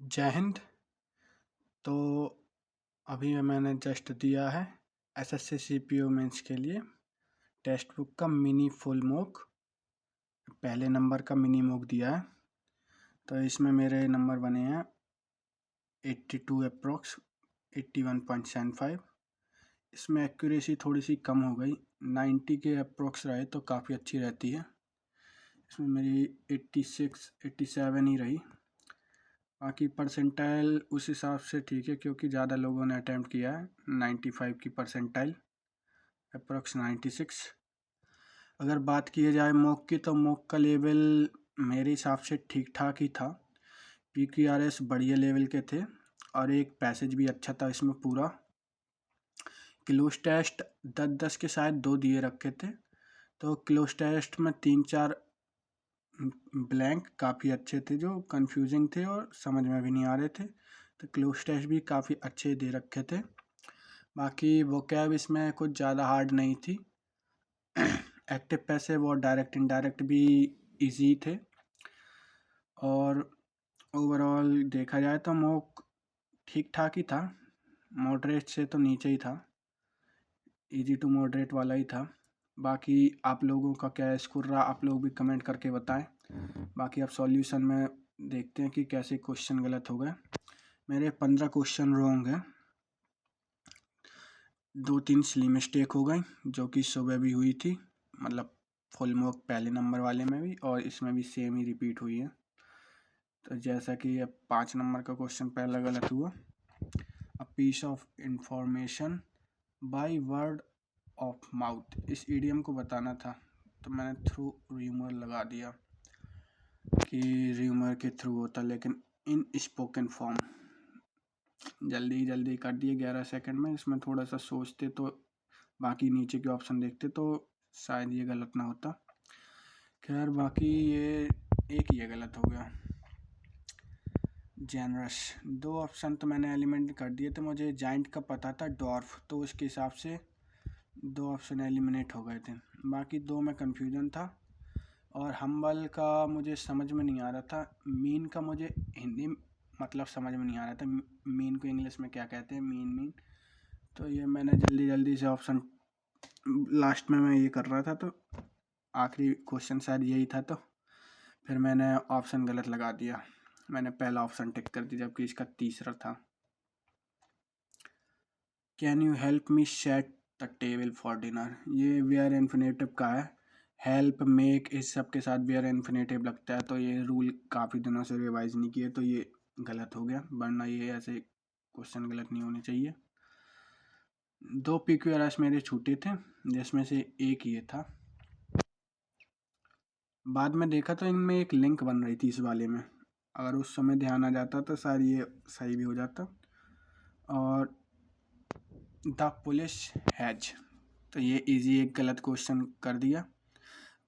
जय हिंद। तो अभी मैंने जस्ट दिया है एसएससी सीपीओ मेंस के लिए टेक्स्ट बुक का मिनी फुल मॉक, पहले नंबर का मिनी मॉक दिया है। तो इसमें मेरे नंबर बने हैं 82 अप्रोक्स 81.75। इसमें एक्यूरेसी थोड़ी सी कम हो गई, 90 के अप्रोक्स रहे तो काफ़ी अच्छी रहती है। इसमें मेरी 86 87 ही रही। बाकी परसेंटाइल उस हिसाब से ठीक है क्योंकि ज़्यादा लोगों ने अटैम्प्ट किया है। 95 की परसेंटाइल, अप्रॉक्स 96। अगर बात की जाए मॉक की तो मॉक का लेवल मेरे हिसाब से ठीक ठाक ही था। PQRS बढ़िया लेवल के थे और एक पैसेज भी अच्छा था इसमें पूरा। क्लोज टेस्ट 10-10 के शायद 2 दिए रखे थे, तो क्लोज टेस्ट में 3-4 ब्लैंक काफ़ी अच्छे थे जो कंफ्यूजिंग थे और समझ में भी नहीं आ रहे थे। तो क्लोज टेस्ट भी काफ़ी अच्छे दे रखे थे। बाकी वोकैब इसमें कुछ ज़्यादा हार्ड नहीं थी। एक्टिव पैसिव और डायरेक्ट इनडायरेक्ट भी इजी थे। और ओवरऑल देखा जाए तो मॉक ठीक ठाक ही था, मॉडरेट से तो नीचे ही था, इजी टू मॉडरेट वाला ही था। बाकी आप लोगों का क्या स्कोर रहा, आप लोग भी कमेंट करके बताएं। बाकी अब सॉल्यूशन में देखते हैं कि कैसे क्वेश्चन गलत हो गए। मेरे 15 क्वेश्चन रॉन्ग हैं, 2-3 सिली मिस्टेक हो गई जो कि सुबह भी हुई थी, मतलब फुल मॉक पहले नंबर वाले में भी और इसमें भी सेम ही रिपीट हुई है। तो जैसा कि अब 5 नंबर का क्वेश्चन पहला गलत हुआ। A piece of information by word of mouth, इस इडियम को बताना था तो मैंने थ्रू र्यूमर लगा दिया कि र्यूमर के थ्रू होता, लेकिन इन स्पोकन फॉर्म जल्दी कर दिए 11 सेकंड में। इसमें थोड़ा सा सोचते तो, बाकी नीचे के ऑप्शन देखते तो शायद ये गलत ना होता। खैर बाकी ये गलत हो गया। जेनरस, 2 ऑप्शन तो मैंने एलिमिनेट कर दिए थे, मुझे जाइंट का पता था, डॉर्फ, तो उसके हिसाब से 2 ऑप्शन एलिमिनेट हो गए थे। बाकी 2 में कन्फ्यूजन था और हम्बल का मुझे समझ में नहीं आ रहा था। मीन का मुझे हिंदी मतलब समझ में नहीं आ रहा था, मीन को इंग्लिश में क्या कहते हैं, मीन। तो ये मैंने जल्दी से ऑप्शन लास्ट में मैं ये कर रहा था, तो आखिरी क्वेश्चन शायद यही था, तो फिर मैंने ऑप्शन गलत लगा दिया। मैंने पहला ऑप्शन टिक कर दिया जबकि इसका तीसरा था। Can you help me set the table for dinner, ये वेयर इन्फिनेटिव का है। हेल्प, मेक, इस सब के साथ वेयर इन्फिनेटिव लगता है, तो ये रूल काफ़ी दिनों से रिवाइज नहीं किए तो ये गलत हो गया, वरना ये ऐसे क्वेश्चन गलत नहीं होने चाहिए। 2 PQRS मेरे छूटे थे जिसमें से एक ये था। बाद में देखा तो इनमें एक लिंक बन रही थी इस वाले में, अगर उस समय ध्यान आ जाता तो शायद ये सही भी हो जाता। और द पुलिस हैज, तो ये इजी एक गलत क्वेश्चन कर दिया।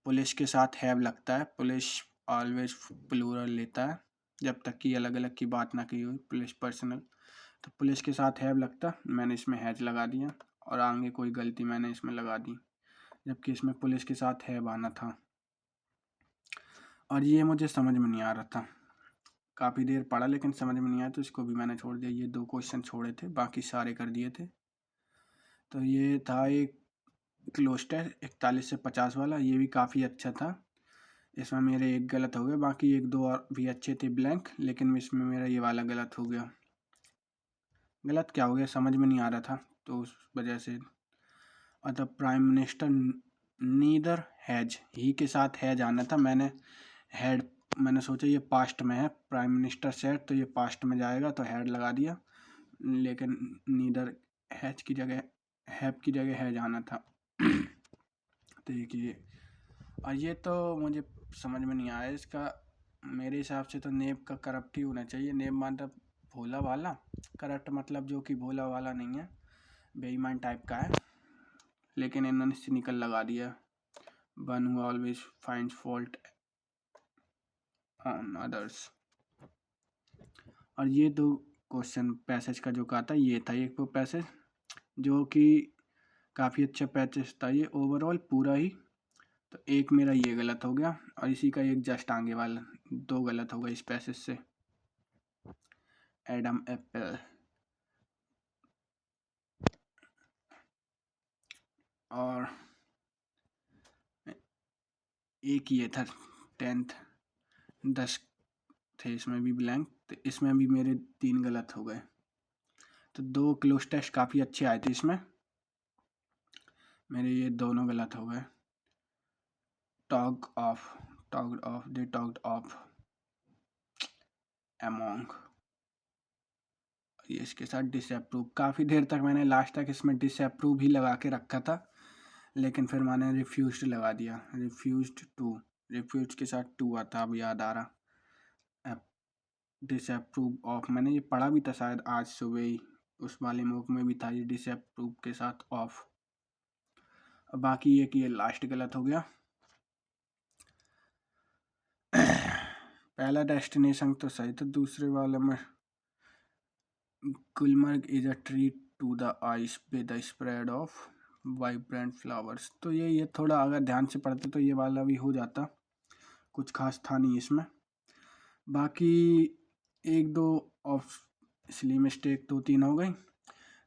पुलिस के साथ हैव लगता है, पुलिस ऑलवेज प्लूरल लेता है जब तक कि अलग अलग की बात ना की हुई, पुलिस पर्सनल, तो पुलिस के साथ हैव लगता, मैंने इसमें हैज लगा दिया और आगे कोई गलती मैंने इसमें लगा दी जबकि इसमें पुलिस के साथ हैव आना था। और ये मुझे समझ में नहीं आ रहा था, काफ़ी देर पढ़ा लेकिन समझ में नहीं आया तो इसको भी मैंने छोड़ दिया। ये 2 क्वेश्चन छोड़े थे, बाकी सारे कर दिए थे। तो ये था एक क्लोज टेस्ट 41 से 50 वाला, ये भी काफ़ी अच्छा था। इसमें मेरे एक गलत हो गए, बाकी 1-2 और भी अच्छे थे ब्लैंक, लेकिन इसमें मेरा ये वाला गलत हो गया। गलत क्या हो गया समझ में नहीं आ रहा था तो उस वजह से। और the prime minister neither has, ही के साथ हैज आना था, मैंने सोचा ये पास्ट में है, प्राइम मिनिस्टर सेट तो ये पास्ट में जाएगा तो हैड लगा दिया, लेकिन नीदर हैज की जगह हैव की जगह हैज आना था। तो ये और ये तो मुझे समझ में नहीं आया इसका। मेरे हिसाब से तो नेब का करप्ट ही होना चाहिए, नेब मतलब भोला वाला, करप्ट मतलब जो कि भोला वाला नहीं है, बेईमान टाइप का है, लेकिन इन्होंने सिनिकल लगा दिया। One who always finds fault on others. और ये 2 क्वेश्चन पैसेज का जो कहा था ये था एक वो पैसेज जो कि काफ़ी अच्छा पैसेज था ये ओवरऑल पूरा ही। तो एक मेरा ये गलत हो गया और इसी का एक जस्ट आगे वाला 2 गलत हो गए इस पैसेज से। एडम एप्पल और एक ये था 10th 10 थे, इसमें भी ब्लैंक, तो इसमें भी मेरे 3 गलत हो गए। तो 2 क्लोज टेस्ट काफ़ी अच्छे आए थे इसमें, मेरे ये दोनों गलत हो गए। टॉग ऑफ दे टॉग्ड ऑफ अमोंग, ये इसके साथ डिसअप्रूव। काफ़ी देर तक मैंने लास्ट तक इसमें डिसअप्रूव ही लगा के रखा था, लेकिन फिर मैंने रिफ्यूज्ड लगा दिया। रिफ्यूज के साथ 2 आता, अब याद आ रहा। डिसअप्रूव ऑफ, मैंने ये पढ़ा भी था शायद आज सुबह ही, उस वाले मूक में भी था ये डिसअप्रूव के साथ ऑफ। अब बाकी ये कि ये लास्ट गलत हो गया। पहला डेस्टिनेशन तो सही था, दूसरे वाले में Gulmarg is a treat to the eyes with the spread of vibrant flowers. तो ये थोड़ा अगर ध्यान से पढ़ते तो ये वाला भी हो जाता, कुछ खास था नहीं इसमें। बाकी 1-2 ऑफ इसलिए मिस्टेक 2-3 हो गई,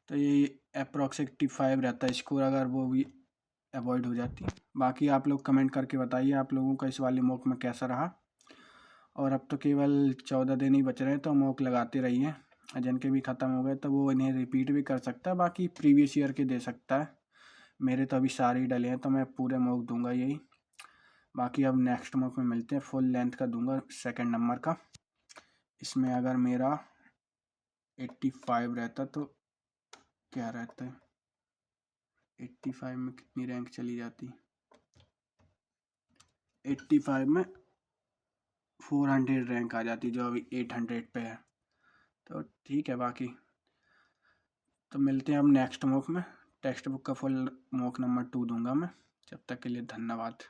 तो ये अप्रॉक्स 85 रहता है स्कोर, अगर वो भी अवॉइड हो जाती। बाकी आप लोग कमेंट करके बताइए आप लोगों का इस वाले मॉक में कैसा रहा। और अब तो केवल 14 दिन ही बच रहे हैं, तो मॉक लगाते रहिए। जिनके भी ख़त्म हो गए तो वो इन्हें रिपीट भी कर सकता है, बाकी प्रीवियस ईयर के दे सकता है। मेरे तो अभी सारे ही डले हैं, तो मैं पूरे मॉक दूंगा यही। बाकी अब नेक्स्ट मॉक में मिलते हैं, फुल लेंथ का दूंगा 2nd नंबर का। इसमें अगर मेरा 85 रहता तो क्या रहता है, 85 में कितनी रैंक चली जाती, 85 में 400 रैंक आ जाती, जो अभी 800 पे है। तो ठीक है, बाकी तो मिलते हैं अब नेक्स्ट मॉक में। टेक्स्ट बुक का फुल मॉक नंबर 2 दूंगा मैं। जब तक के लिए धन्यवाद।